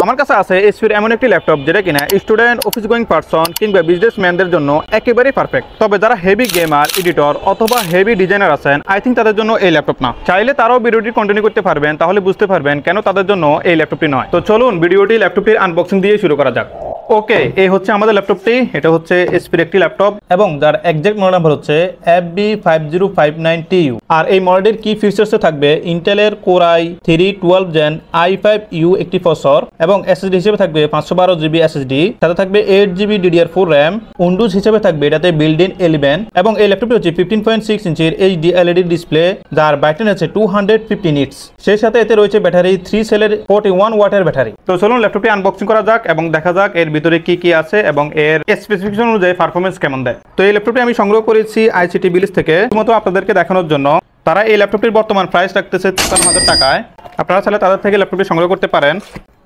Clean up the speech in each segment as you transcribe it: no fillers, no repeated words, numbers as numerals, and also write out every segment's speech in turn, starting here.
আমার কাছে আছে এইচপির এমন একটি ল্যাপটপ যেটা কিনা স্টুডেন্ট, অফিস গোয়িং পারসন কিংবা বিজনেসম্যানদের জন্য একেবারেই পারফেক্ট। তবে যারা হেভি গেমার, এডিটর অথবা হেভি ডিজাইনার আছেন, আই থিঙ্ক তাদের জন্য এই ল্যাপটপ না। চাইলে তারাও ভিডিওটি কন্টিনিউ করতে পারবেন, তাহলে বুঝতে পারবেন কেন তাদের জন্য এই ল্যাপটপটি নয়। তো চলুন ভিডিওটি ল্যাপটপটির আনবক্সিং দিয়ে শুরু করা যাক। ওকে, এই হচ্ছে আমাদের ল্যাপটপটি। এটা হচ্ছে এইচপির একটি ল্যাপটপ এবং যার এক্সাক্ট মডেল নাম্বার হচ্ছে FB5059TU। আর এই মডেলের কি ফিচার্সে থাকবে, ইন্টেলের কোর i3 12 Gen i5U একটি প্রসেসর এবং এসএসডি হিসেবে থাকবে 512GB এসএসডি, সাথে থাকবে 8GB DDR4 RAM। উইন্ডোজ হিসেবে থাকবে এটাতে বিল্ড ইন 11 এবং এই ল্যাপটপটি হচ্ছে 15.6 ইঞ্চির HD LED ডিসপ্লে, যার ব্রাইটনেস আছে 250 নিটস। সেই সাথে এতে রয়েছে ব্যাটারি 3 সেলের 41 ওয়াটের ব্যাটারি। তো চলুন ল্যাপটপটি আনবক্সিং করা যাক এবং দেখা যাক এর ভিতরে কি কি আছে এবং এর স্পেসিফিকেশন অনুযায়ী পারফরমেন্স কেমন দেয়। তো এই ল্যাপটপটি আমি সংগ্রহ করেছি আইসিটি বিলিজ থেকে, শুধুমাত্র আপনাদেরকে দেখানোর জন্য। তারা এই ল্যাপটপটির বর্তমান প্রাইস রাখতেছে 53,000 টাকায়। আপনারা চাইলে তাদের থেকে ল্যাপটপটি সংগ্রহ করতে পারেন।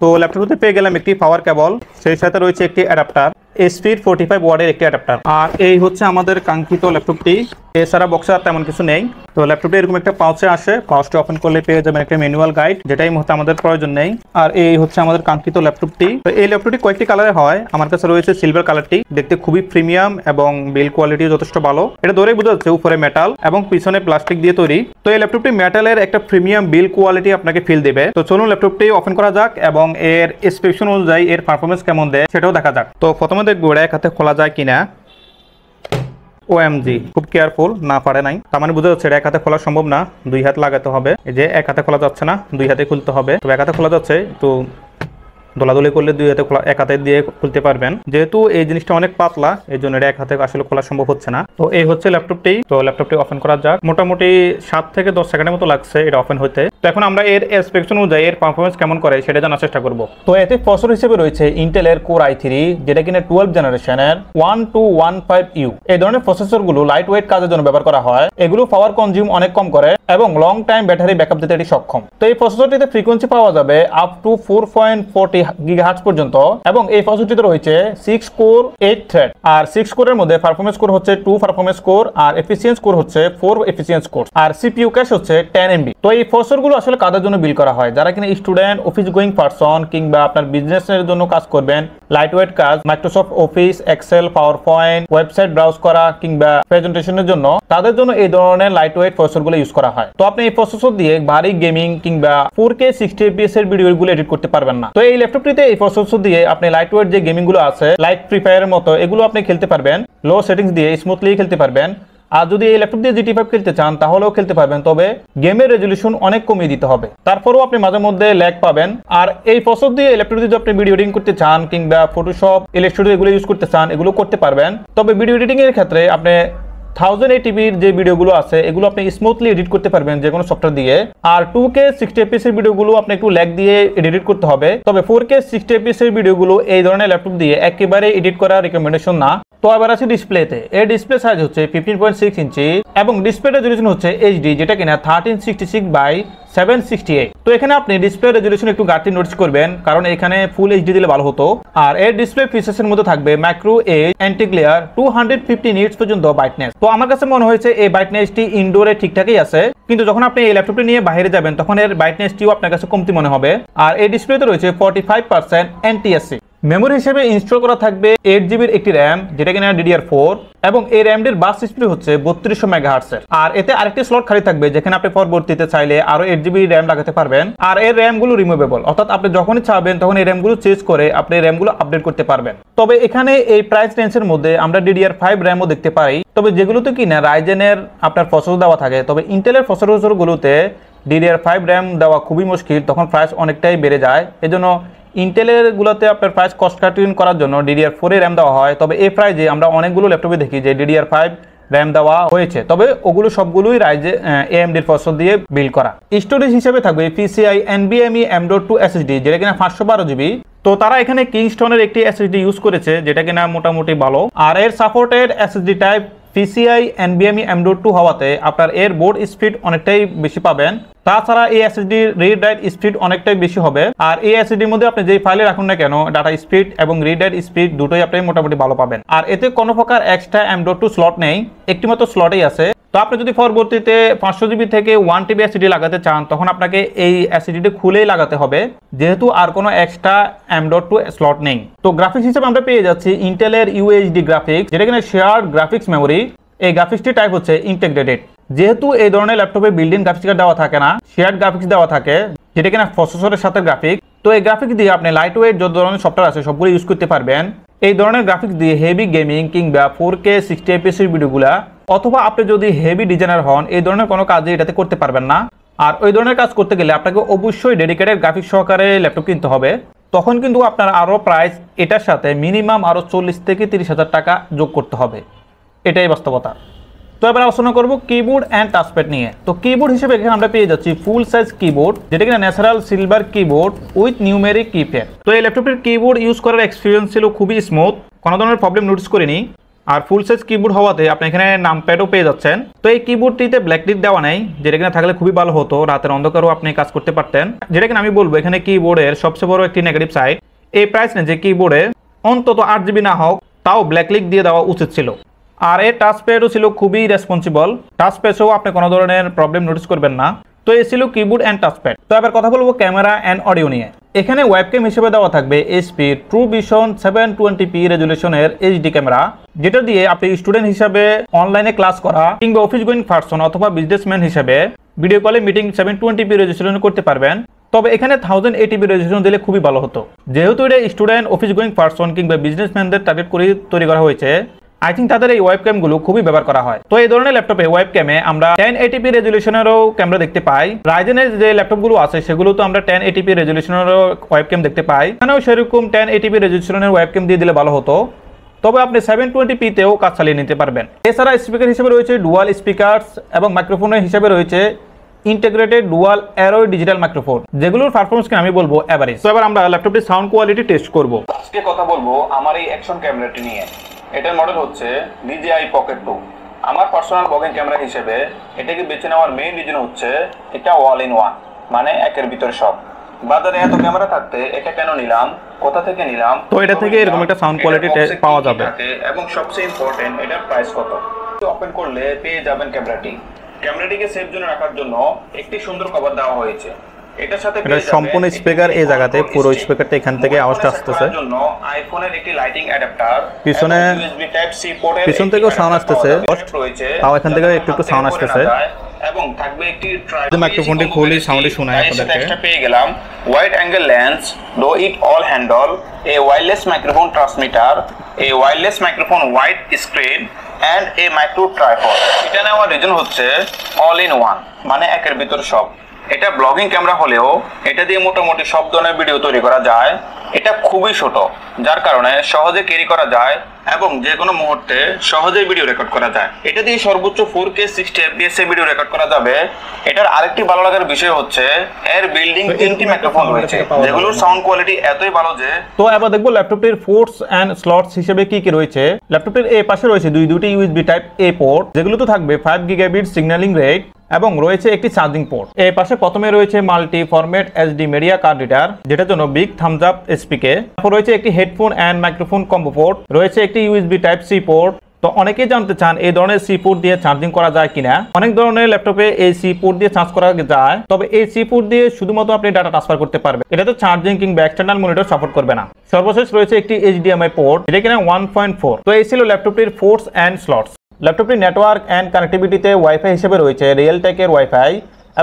তো ল্যাপটপটিতে পেয়ে গেলাম একটি পাওয়ার কেবল, সেই সাথে রয়েছে একটি অ্যাডাপ্টার, স্পিড 45 ওয়াটের একটি অ্যাডাপ্টার। আর এই হচ্ছে আমাদের কাঙ্ক্ষিত ল্যাপটপটি। এছাড়া বক্সে আর তেমন কিছু নেই। তো ল্যাপটপটি এরকম একটা পাউচে আসে, পাউচটি ওপেন করলে পেয়ে যাবেন একটা ম্যানুয়াল গাইড, যেটা এই মুহূর্তে আমাদের প্রয়োজন নেই। আর এই হচ্ছে আমাদের কাঙ্ক্ষিত ল্যাপটপটি। তো এই ল্যাপটপটি কয়েকটি কালারে হয়, আমার কাছে রয়েছে সিলভার কালারটি, দেখতে খুবই প্রিমিয়াম এবং বিল্ড কোয়ালিটি যথেষ্ট ভালো। এটা ধরেই বোঝা যাচ্ছে উপরে মেটাল এবং পিছনে প্লাস্টিক দিয়ে তৈরি। তো এই ল্যাপটপটি মেটালের একটা প্রিমিয়াম বিল্ড কোয়ালিটি আপনাকে ফিল দেবে। তো চলুন ল্যাপটপটি ওপেন করা যাক এবং এর স্পেসিফিকেশন অনুযায়ী এর পারফরমেন্স কেমন দেয় সেটাও দেখা যাক। তো প্রথমে দেখবো এটা এক হাতে খোলা যায় কিনা। OMG, খুব কেয়ারফুল, না পারে নাই, তার মানে বোঝা যাচ্ছে এটা এক হাতে খোলা সম্ভব না, দুই হাত লাগাতে হবে। এই যে এক হাতে খোলা যাচ্ছে না, দুই হাতে খুলতে হবে। তো এক হাতে খোলা যাচ্ছে, তো দোলাদুলি করলে দুই হাতে খোলা, এক হাতে দিয়ে খুলতে পারবেন। যেহেতু এই জিনিসটা অনেক পাতলা, এই জন্য এটা এক হাতে আসলে খোলা সম্ভব হচ্ছে না। তো এই হচ্ছে ল্যাপটপটি। তো ল্যাপটপটি ওপেন করা যাক। মোটামুটি 7 থেকে 10 সেকেন্ডের মতো লাগছে এটা ওপেন হতে। তো এখন আমরা এর স্পেসিফিকেশন অনুযায়ী এর পারফরমেন্স কেমন করে সেটা জানার চেষ্টা করব। তো এতে প্রসেসর হিসেবে রয়েছে ইন্টেলের কোর i3, যেটা কিনা 12 জেনারেশনের 1215U। এই ধরনের প্রসেসরগুলো লাইট ওয়েট কাজের জন্য ব্যবহার করা হয়। এগুলো পাওয়ার কনজিউম অনেক কম করে এবং লং টাইম ব্যাটারি ব্যাকআপ দিতে এটি সক্ষম। তো এই প্রসেসরটিতে ফ্রিকোয়েন্সি পাওয়া যাবে আপ টু 4.40 GHz পর্যন্ত এবং এই প্রসেসরটিতে রয়েছে 6 কোর 8 থ্রেড। আর 6 কোরের মধ্যে পারফরমেন্স কোর হচ্ছে 2 পারফরমেন্স কোর, আর এফিসিয়েন্স কোর হচ্ছে 4 এফিসিয়েন্স কোর, আর সিপিইউ ক্যাশ হচ্ছে 10 MB। তো এই প্রসেসরগুলো আসলে কাদের জন্য বিল্ড করা হয়, যারা কিনা স্টুডেন্ট, অফিস গোয়িং পারসন কিংবা আপনার বিজনেসের জন্য কাজ করবেন, লাইট ওয়েট কাজ, Microsoft Office, Excel, PowerPoint, website browse করা কিংবা প্রেজেন্টেশনের জন্য, তাদের জন্য এই ধরনের লাইট ওয়েট প্রসেসরগুলো ইউজ করা হয়। তো আপনি এই প্রসেসর দিয়ে ভারী গেমিং কিংবা 4K 60 FPS এর ভিডিওগুলো এডিট করতে পারবেন না। তো এই ল্যাপটপটিতে এই প্রসেসর দিয়ে আপনি লাইট ওয়েট যে গেমিং গুলো আছে, লাইক ফ্রি ফায়ারের মতো, এগুলো আপনি খেলতে পারবেন। লো সেটিংস দিয়ে স্মুথলি খেলতে পারবেন। আর যদি এই ল্যাপটপ দিয়ে GT5 খেলতে চান তাহলেও খেলতে পারবেন, তবে গেমের রেজলিউশন অনেক কমিয়ে দিতে হবে, তারপরেও আপনি মাঝে মধ্যে ল্যাগ পাবেন। আর এই প্রসেসর দিয়ে ল্যাপটপ দিয়ে যদি আপনি ভিডিও এডিটিং করতে চান কিংবা ফটোশপ, ইলাস্ট্রেটর এগুলো ইউজ করতে চান, এগুলো করতে পারবেন। তবে ভিডিও এডিটিং এর ক্ষেত্রে আপনি 1080pর যে ভিডিওগুলো আছে এগুলো আপনি স্মুথলি এডিট করতে পারবেন যে কোনো সফটওয়্যার দিয়ে। আর 2K 60 FPS এর ভিডিওগুলো আপনি একটু ল্যাগ দিয়ে এডিট করতে হবে। তবে 4K 60 FPS এর ভিডিওগুলো এই ধরনের ল্যাপটপ দিয়ে একেবারে এডিট করা রিকমেন্ডেশন না। তো এবার আছে ডিসপ্লেতে। এর ডিসপ্লে সাইজ হচ্ছে 15.6 ইঞ্চি এবং ডিসপ্লে রেজলিউশন হচ্ছে HD, যেটা কিনা 1366x768। তো এখানে আপনি ডিসপ্লে রেজলিউশন একটু ঘাটতি নোটিস করবেন, কারণ এখানে ফুল HD দিলে ভালো হতো। আর এর ডিসপ্লে ফিচার্সের মধ্যে থাকবে macro edge, anti glare, 250 nits পর্যন্ত ব্রাইটনেস। তো আমার কাছে মনে হয়েছে এই ব্রাইটনেসটি ইনডোরে ঠিকঠাকই আছে, কিন্তু যখন আপনি এই ল্যাপটপটি নিয়ে বাইরে যাবেন তখন এর ব্রাইটনেসটিও আপনার কাছে কমতি মনে হবে। আর এই ডিসপ্লেতে রয়েছে 45% NTSC। মেমোরি হিসেবে ইনস্টল করা থাকবে 8GB একটি র্যাম, যেটা কিনা DDR4 এবং এই র্যামটির বাস স্পিড হচ্ছে 3200 MHz এর। আর এতে আরেকটি স্লট খালি থাকবে, যেখানে আপনি পরবর্তীতে চাইলে আরো 8GB র্যাম লাগাতে পারবেন। আর এর র্যামগুলো রিমুভেবল, অর্থাৎ আপনি যখনই চাবেন তখন এই র্যামগুলো চেঞ্জ করে আপনি র্যামগুলো আপডেট করতে পারবেন। তবে এখানে এই প্রাইস রেঞ্জের মধ্যে আমরা DDR5 র্যামও দেখতে পারি, তবে যেগুলোতে কিনা রাইজেনের আপনার প্রসেসর দেওয়া থাকে। তবে ইন্টেলের প্রসেসরগুলোতে DDR5 র্যাম দেওয়া খুবই মুশকিল, তখন প্রাইস অনেকটাই বেড়ে যায়। এজন্য ইন্টেলের গুলোতে আপনার প্রাইস কস্ট কাটিং করার জন্য DDR4 এর র্যাম দেওয়া হয়। তবে এই প্রাইজে আমরা অনেকগুলো ল্যাপটপে দেখি যে DDR5 র্যাম দেওয়া হয়েছে, তবে ওগুলো সবগুলোই রাইজে AMD প্রসেসর দিয়ে বিল্ড করা। স্টোরেজ হিসেবে থাকবে PCI NVMe M.2 SSD, যেটা কিনা 512GB। তো তারা এখানে কিংস্টনের একটি SSD ইউজ করেছে, যেটা কিনা মোটামুটি ভালো। আর এর supported SSD type PCI NVMe M.2 হওয়াতে আপনার এর বোর্ড স্পিড অনেকটাই বেশি পাবেন। তাছাড়া এই SSD রিড রাইট স্পিড অনেকটাই বেশি হবে। আর এই SSDর মধ্যে আপনি যেই ফাইলে রাখুন না কেন, ডাটা স্পিড এবং রিড রাইট স্পিড দুটোই আপনি মোটামুটি ভালো পাবেন। আর এতে কোনো প্রকার এক্সট্রা M.2 স্লট নেই, একটি মাত্র স্লটেই আছে। তো আপনি যদি পরবর্তীতে 500 জিবি থেকে 1 টিবি এসএসডি লাগাতে চান তখন আপনাকে এই এসএসডিটি খুলেই লাগাতে হবে, যেহেতু আর কোনো এক্সট্রা M.2 স্লট নেই। তো গ্রাফিক্স হিসেবে আমরা পেয়ে যাচ্ছি ইন্টেলের UHD গ্রাফিক্স, যেটা কিনা শেয়ার্ড গ্রাফিক্স মেমোরি। এই গ্রাফিক্সটি টাইপ হচ্ছে ইন্টিগ্রেটেড। যেহেতু এই ধরনের ল্যাপটপে বিল্ডিং গ্রাফিক্স কার্ড দেওয়া থাকে না, শেয়ার্ড গ্রাফিক্স দেওয়া থাকে, যেটা কিনা প্রসেসরের সাথে গ্রাফিক্স। তো এই গ্রাফিক্স দিয়ে আপনি লাইট ওয়েট যত ধরনের সফটওয়্যার আছে সবগুলো ইউজ করতে পারবেন। এই ধরনের গ্রাফিক্স দিয়ে হেভি গেমিং কিংবা 4K 60 fps এর ভিডিওগুলা, অথবা আপনি যদি হেভি ডিজাইনার হন এই ধরনের কোনো কাজই এটাতে করতে পারবেন না। আর ওই ধরনের কাজ করতে গেলে আপনাকে অবশ্যই ডেডিকেটেড গ্রাফিক্স সহকারে ল্যাপটপ কিনতে হবে। তখন কিন্তু আপনার আরও প্রাইস এটার সাথে মিনিমাম আরও 40 থেকে 30,000 টাকা যোগ করতে হবে। এটাই বাস্তবতা। তো এবার আলোচনা করব কিবোর্ড অ্যান্ড টাচপ্যাড নিয়ে। তো কিবোর্ড হিসেবে এখানে আমরা পেয়ে যাচ্ছি ফুল সাইজ কিবোর্ড, যেটা কিনা natural silver keyboard with numeric keypad. তো এই ল্যাপটপের কিবোর্ড ইউজ করার এক্সপিরিয়েন্স ছিল খুবই স্মুথ, কোনো ধরনের প্রবলেম নোটিস করিনি। আর ফুল সাইজ কিবোর্ড হওয়াতে আপনি এখানে নামপ্যাডও পেয়ে যাচ্ছেন। তো এই কিবোর্ডটিতে ব্ল্যাক টিক দেওয়া নেই, যেটা কিনা থাকলে খুবই ভালো হতো, রাতের অন্ধকারও আপনি কাজ করতে পারতেন। যেটা কিনা আমি বলবো এখানে কিবোর্ডের সবচেয়ে বড় একটি নেগেটিভ সাইড, এই প্রাইস নেই যে কিবোর্ডে অন্তত 8 জিবি না হোক তাও ব্ল্যাক লিক দিয়ে দেওয়া উচিত ছিল। আর এর টাচপ্যাডও ছিল খুবই রেসপন্সিবল, টাচপ্যাডেও আপনি কোনো ধরনের প্রবলেম নোটিস করবেন না। তো এই ছিল কিবোর্ড অ্যান্ড টাচপ্যাড। তো এবার কথা বলবো ক্যামেরা অ্যান্ড অডিও নিয়ে। এখানে ওয়েবক্যাম হিসেবে দেওয়া থাকবে HP TrueVision 720p রেজুলেশনের HD camera, যেটা দিয়ে আপনি স্টুডেন্ট হিসাবে অনলাইনে ক্লাস করা কিংবা অফিস গোয়িং পারসন অথবা বিজনেসম্যান হিসেবে ভিডিও কলে মিটিং 720p রেজুলেশন করতে পারবেন। তবে এখানে 1080p রেজুলেশন দিলে খুবই ভালো হতো, যেহেতু এটা স্টুডেন্ট অফিস গোয়িং পারসন কিংবা বিজনেসম্যানদের টার্গেট করে তৈরি করা হয়েছে। আই থিঙ্ক তাদের এই ওয়েবক্যামগুলো খুবই ব্যবহার করা হয়। তো এই ধরনের ল্যাপটপে ওয়েবক্যামে আমরা 1080p রেজুলেশনেরও ক্যামেরা দেখতে পাই। রাইজেনের যে ল্যাপটপগুলো আছে সেগুলো তো আমরা 1080p রেজুলেশনেরও ওয়েবক্যাম দেখতে পাই। এখানেও সেরকম 1080p রেজুলেশনের ওয়েবক্যাম দিয়ে দিলে ভালো হতো, তবে আপনি 720p তেও কাজ চালিয়ে নিতে পারবেন। এছাড়া স্পিকার হিসেবে রয়েছে ডুয়াল স্পিকারস এবং মাইক্রোফোনের হিসেবে রয়েছে integrated dual arrow digital microphone, যেগুলোর পারফরম্যান্সকে আমি বলবো এভারেজ। তো এবার আমরা ল্যাপটপটির সাউন্ড কোয়ালিটি টেস্ট করব। আজকে কথা বলবো আমার এই অ্যাকশন ক্যামেরাটি নিয়ে। এটার মডেল হচ্ছে DJI Pocket 2। আমার পার্সোনাল ব্লগিং ক্যামেরা হিসেবে এটাকে বেছে নেওয়ার মেইন রিজন হচ্ছে এটা অল ইন ওয়ান, মানে একের ভিতর সব। বাজারে এত ক্যামেরা থাকতে এটা কেন নিলাম, কোথা থেকে নিলাম, তো এটা থেকে এরকম একটা সাউন্ড কোয়ালিটি পাওয়া যাবে, এবং সবচেয়ে ইম্পর্টেন্ট এটার প্রাইস কত। ওপেন করলে পেয়ে যাবেন ক্যামেরাটিকে সেফ জোনে রাখার জন্য একটি সুন্দর কভার দেওয়া হয়েছে। এটার সাথে এটা সম্পূর্ণ স্পিকার এই জায়গাতে, পুরো স্পিকারটা এখান থেকে আওয়াজটা আসতেছে। জন্য আইফোনের একটি লাইটিং অ্যাডাপ্টার, পিছনে USB টাইপ সি পোর্টের পিছন থেকেও সাউন্ড আসতেছে, তাও এখান থেকে একটু সাউন্ড আসতেছে। এবং থাকবে একটি মাইক্রোফোনটি খুলে সাউন্ডে শোনায় আপনাদেরকে। একটা পেয়ে গেলাম wide angle lens, do it all handle, a wireless microphone transmitter, a wireless microphone wide screen and a micro tripod. এটা নেওয়ার রিজন হচ্ছে অল ইন ওয়ান, মানে একের ভিতর সব। এটা ব্লগিং ক্যামেরা হলেও এটা দিয়ে মোটামুটি সব ধরনের ভিডিও তৈরি করা যায়। এটা খুবই ছোট, যার কারণে সহজে ক্যারি করা যায় এবং যে কোনো মুহূর্তে সহজেই ভিডিও রেকর্ড করা যায়। এটা দিয়ে সর্বোচ্চ 4K 60 fps এ ভিডিও রেকর্ড করা যাবে। এটার আরেকটি ভালো লাগার বিষয় হচ্ছে এর বিল্ডিং 3টি মাইক্রোফোন রয়েছে, যেগুলোর সাউন্ড কোয়ালিটি এতই ভালো যে। তো এবার দেখবো ল্যাপটপটির পোর্টস এন্ড স্লটস হিসেবে কি কি রয়েছে। ল্যাপটপটির এই পাশে রয়েছে দুটি USB টাইপ A পোর্ট, যেগুলোতে থাকবে 5 গিগাবিট সিগন্যালিং রেট এবং রয়েছে একটি চার্জিং পোর্ট। এই পাশে প্রথমে রয়েছে multi format HD media card reader, যেটার জন্য বিগ থামস আপ SPK। তারপর রয়েছে একটি headphone and microphone combo port, রয়েছে একটি USB টাইপ C পোর্ট। তো অনেকেই জানতে চান এই ধরনের C পোর্ট দিয়ে চার্জিং করা যায় কিনা। অনেক ধরনের ল্যাপটপে এই C পোর্ট দিয়ে চার্জ করা যায়, তবে এই C পোর্ট দিয়ে শুধুমাত্র আপনি ডাটা ট্রান্সফার করতে পারবেন, এটাতে চার্জিং কিংবা এক্সটার্নাল মনিটর সাপোর্ট করবে না। সর্বশেষ রয়েছে একটি HDMI পোর্ট, এটা কিনা 1.4। তো এই ছিল ল্যাপটপটির পোর্টস এন্ড স্লটস। ল্যাপটপটি নেটওয়ার্ক অ্যান্ড কানেক্টিভিটিতে ওয়াইফাই হিসেবে রয়েছে রিয়েলটেকের ওয়াইফাই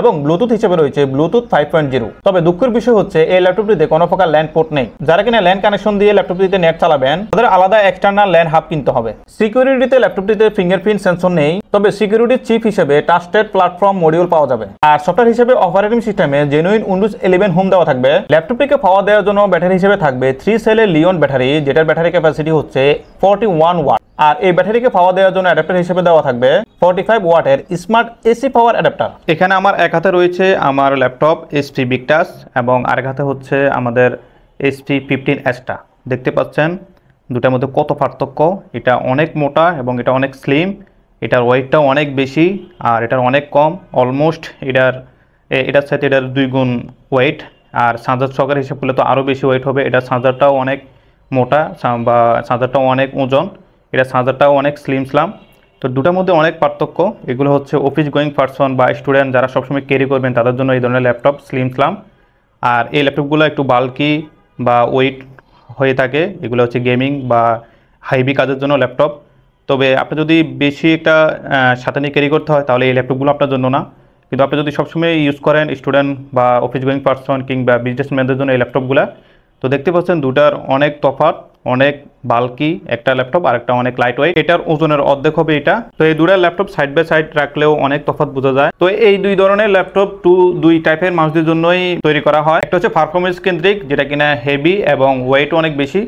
এবং ব্লুটুথ হিসেবে রয়েছে ব্লুটুথ 5.0। তবে দুঃখের বিষয় হচ্ছে এই ল্যাপটপটিতে কোনো প্রকার ল্যান্ড পোর্ট নেই। যারা কিনা ল্যান্ড কানেকশন দিয়ে ল্যাপটপটিতে নেট চালাবেন তাদের আলাদা এক্সটার্নাল ল্যান্ড হাব কিনতে হবে। সিকিউরিটিতে ল্যাপটপটিতে ফিঙ্গারপ্রিন্ট সেন্সর নেই, তবে সিকিউরিটি চিপ হিসেবে ট্রাস্টেড প্ল্যাটফর্ম মডিউল পাওয়া যাবে। আর সফটওয়্যার হিসেবে অপারেটিং সিস্টেমে জেনুইন উইন্ডোজ 11 হোম দেওয়া থাকবে। ল্যাপটপটিকে পাওয়ার দেওয়ার জন্য ব্যাটারি হিসেবে থাকবে 3 সেলের লিওন ব্যাটারি, যেটার ব্যাটারি ক্যাপাসিটি হচ্ছে 41 ওয়াট। আর এই ব্যাটারিকে পাওয়ার দেওয়ার জন্য অ্যাডাপ্টার হিসেবে দেওয়া থাকবে 45 ওয়াটের স্মার্ট AC পাওয়ার অ্যাডাপ্টার। এখানে আমার এক হাতে রয়েছে আমার ল্যাপটপ HP Victus এবং আরেক হাতে হচ্ছে আমাদের HP 15H। দেখতে পাচ্ছেন দুটার মধ্যে কত পার্থক্য। এটা অনেক মোটা এবং এটা অনেক স্লিম, এটার ওয়েটটাও অনেক বেশি আর এটার অনেক কম, অলমোস্ট এটার সাথে এটার 2 গুণ ওয়েট। আর চার্জার সহকারে হিসাব করলে তো আরও বেশি ওয়েট হবে। এটা চার্জারটাও অনেক মোটা বা চার্জারটাও অনেক ওজন, এটা চার্জারটাও অনেক স্লিম। তো দুটার মধ্যে অনেক পার্থক্য। এগুলো হচ্ছে অফিস গোয়িং পারসন বা স্টুডেন্ট যারা সবসময় ক্যারি করবেন তাদের জন্য এই ধরনের ল্যাপটপ স্লাম। আর এই ল্যাপটপগুলো একটু বাল্কি বা ওয়েট হয়ে থাকে। এগুলো হচ্ছে গেমিং বা হাইবি কাজের জন্য ল্যাপটপ। তবে আপনি যদি বেশি একটা সাথে নিয়ে ক্যারি করতে হয় তাহলে এই ল্যাপটপগুলো আপনার জন্য না। কিন্তু আপনি যদি সবসময় ইউজ করেন স্টুডেন্ট বা অফিস গোয়িং পারসন কিংবা বিজনেসম্যানদের জন্য এই ল্যাপটপগুলো, তো দেখতে পাচ্ছেন দুটার অনেক তফাৎ, অনেক বাল্কি একটা ল্যাপটপ আর একটা অনেক লাইট ওয়েট। এটার ওজনের অর্ধেক হবে এটা। তো এই দুটার ল্যাপটপ সাইড বাই সাইড রাখলেও অনেক তফাৎ বোঝা যায়। তো এই দুই ধরনের ল্যাপটপ দুই টাইপের মানুষদের জন্যই তৈরি করা হয়। একটা হচ্ছে পারফরমেন্স কেন্দ্রিক, যেটা কিনা হেভি এবং ওয়েটও অনেক বেশি,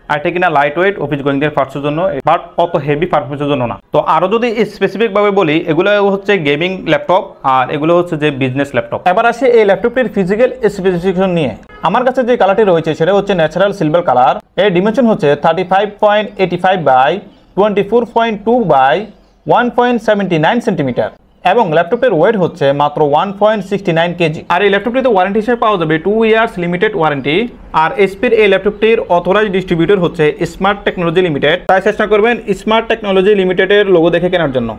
আর এটা কিনা লাইট ওয়েট অফিস গোয়িংদের পার্টসের জন্য, বাট অত হেভি পারফরমেন্সের জন্য না। তো আরও যদি স্পেসিফিকভাবে বলি, এগুলো হচ্ছে গেমিং ল্যাপটপ আর এগুলো হচ্ছে যে বিজনেস ল্যাপটপ। এবার আসে এই ল্যাপটপটির ফিজিক্যাল স্পেসিফিকেশন নিয়ে। আমার কাছে যে কালারটি রয়েছে সেটা হচ্ছে ন্যাচারাল সিলভার কালার। এর ডিমেনশন হচ্ছে 35.85 বাই 24.2 বাই 1.79 সেন্টিমিটার এবং ল্যাপটপের ওয়েট হচ্ছে মাত্র 1.69 কেজি। আর এই ল্যাপটপটিতে ওয়ারেন্টি হিসেবে পাওয়া যাবে 2 ইয়ার্স লিমিটেড ওয়ারেন্টি। আর এসপির এই ল্যাপটপটির অথরাইজ ডিস্ট্রিবিউটর হচ্ছে স্মার্ট টেকনোলজি লিমিটেড। তাই চেষ্টা করবেন স্মার্ট টেকনোলজি লিমিটেডের লোগো দেখে কেনার জন্য।